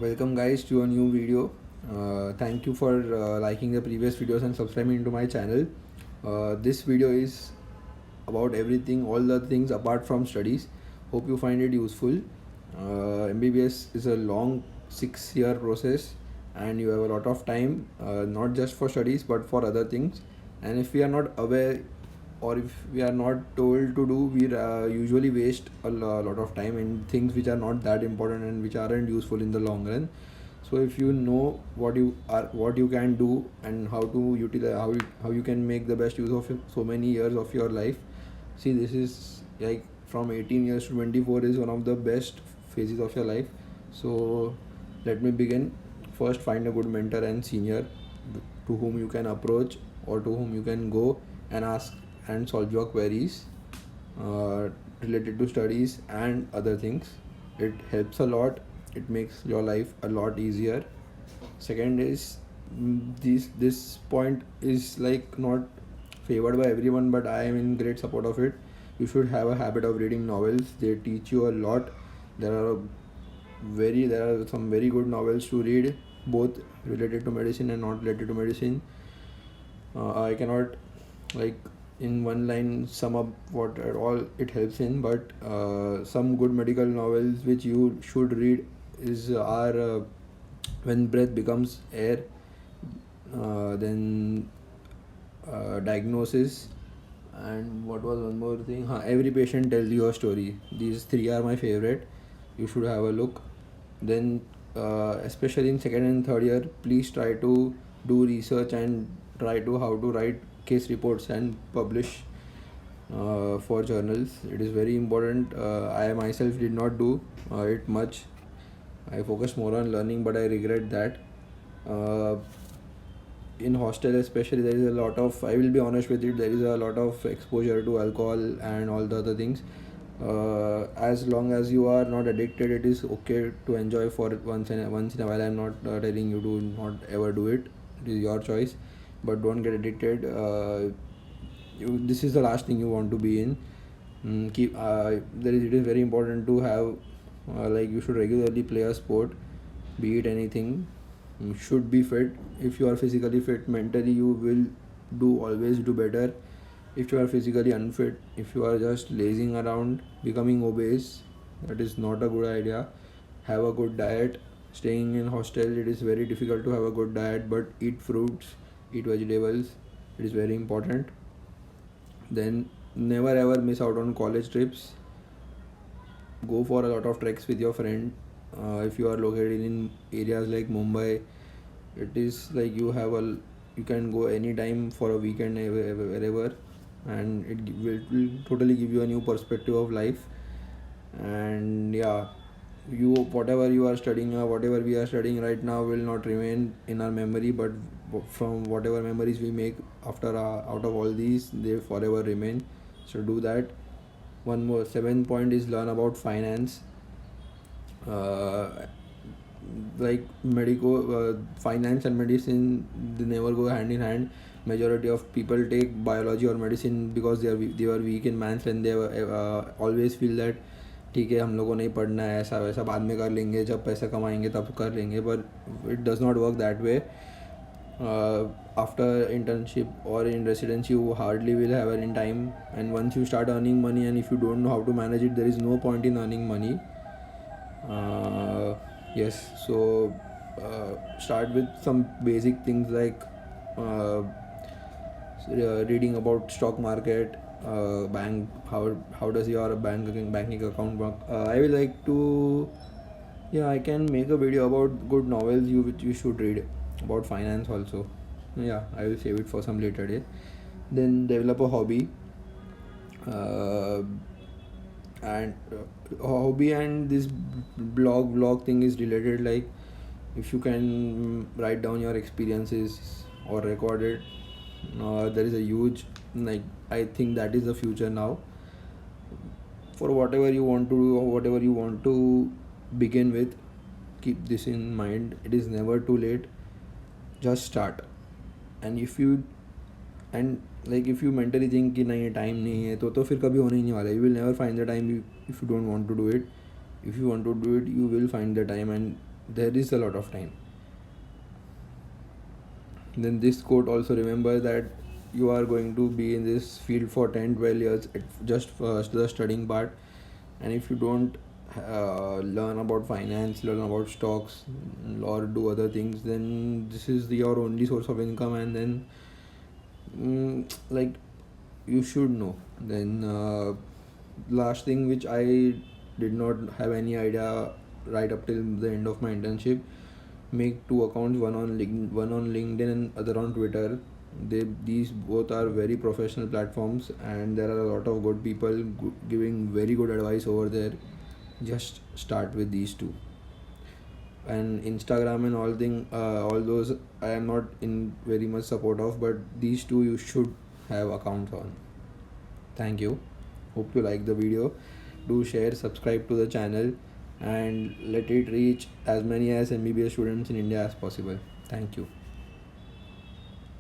Welcome guys to a new video. Thank you for liking the previous videos and subscribing to my channel. This video is about everything, all the things apart from studies. Hope you find it useful. MBBS is a long 6-year process and you have a lot of time, not just for studies but for other things. And if we are not aware or if we are not told to do, we usually waste a lot of time in things which are not that important and which aren't useful in the long run. So if you know what you can do and how to utilize, how you can make the best use of so many years of your life. See, this is like from 18 years to 24 is one of the best phases of your life. So let me begin. First, find a good mentor and senior to whom you can approach or to whom you can go and ask and solve your queries uh, related to studies and other things. It helps a lot. It makes your life a lot easier. Second is, this point is like not favored by everyone, but I am in great support of it. You should have a habit of reading novels. They teach you a lot. There are some very good novels to read, both related to medicine and not related to medicine. I cannot like in one line sum up what all it helps in, but some good medical novels which you should read are When Breath Becomes Air, then Diagnosis, and what was one more thing? Every Patient Tells You a Story. These three are my favorite. You should have a look. Then, especially in second and third year, please try to do research and try to how to write case reports and publish for journals. It is very important. I myself did not do it much. I focused more on learning, but I regret that. Uh, in hostel especially, there is a lot of, I will be honest with it, there is a lot of exposure to alcohol and all the other things. As long as you are not addicted, it is okay to enjoy for once in a while. I'm not telling you to not ever do it. It is your choice, but don't get addicted. This is the last thing you want to be in. It is very important to have like you should regularly play a sport, be it anything. You should be fit. If you are physically fit, mentally you will always do better. If you are physically unfit, if you are just lazing around, becoming obese, that is not a good idea. Have a good diet. Staying in hostel, it is very difficult to have a good diet, but eat fruits, eat vegetables. It is very important. Then never ever miss out on college trips. Go for a lot of treks with your friend. If you are located in areas like Mumbai, it is like you can go anytime for a weekend wherever, and will totally give you a new perspective of life. And yeah, whatever you are studying or whatever we are studying right now will not remain in our memory, but from whatever memories we make after out of all these, they forever remain. So do that. One more, seventh point is learn about finance. uh, like finance and medicine, they never go hand in hand. Majority of people take biology or medicine because they were weak in maths, and they always feel that ठीक है, हम लोग को नहीं पढ़ना है, ऐसा वैसा बाद में कर लेंगे, जब पैसा कमाएंगे तब कर लेंगे. But it does not work that way. After internship or in residency, you hardly will have any time, and once you start earning money, and if you don't know how to manage it, there is no point in earning money. Yes, so start with some basic things like uh, reading about stock market, bank, how does your banking account work. I will like to, yeah, I can make a video about good novels which you should read about finance also. Yeah, I will save it for some later day. Then develop a hobby. uh, and hobby and this blog thing is related. Like if you can write down your experiences or record it, there is a huge, like, I think that is the future now. For whatever you want to do or whatever you want to begin with, keep this in mind. It is never too late. Just start. And if you mentally think कि नहीं time नहीं है, तो फिर कभी होने ही नहीं वाला. You will never find the time if you don't want to do it. If you want to do it, you will find the time, and there is a lot of time. Then this quote also, remember that you are going to be in this field for 10-12 years at just first the studying part. And if you don't learn about finance, learn about stocks, or do other things, then this is your only source of income. And then like, you should know. Then last thing which I did not have any idea right up till the end of my internship: make two accounts, one on LinkedIn and other on Twitter. These both are very professional platforms, and there are a lot of good people giving very good advice over there. Just start with these two. And Instagram and all those I am not in very much support of, but these two you should have accounts on. Thank you. Hope you like the video. Do share, subscribe to the channel, and let it reach as many as MBBS students in India as possible. Thank you.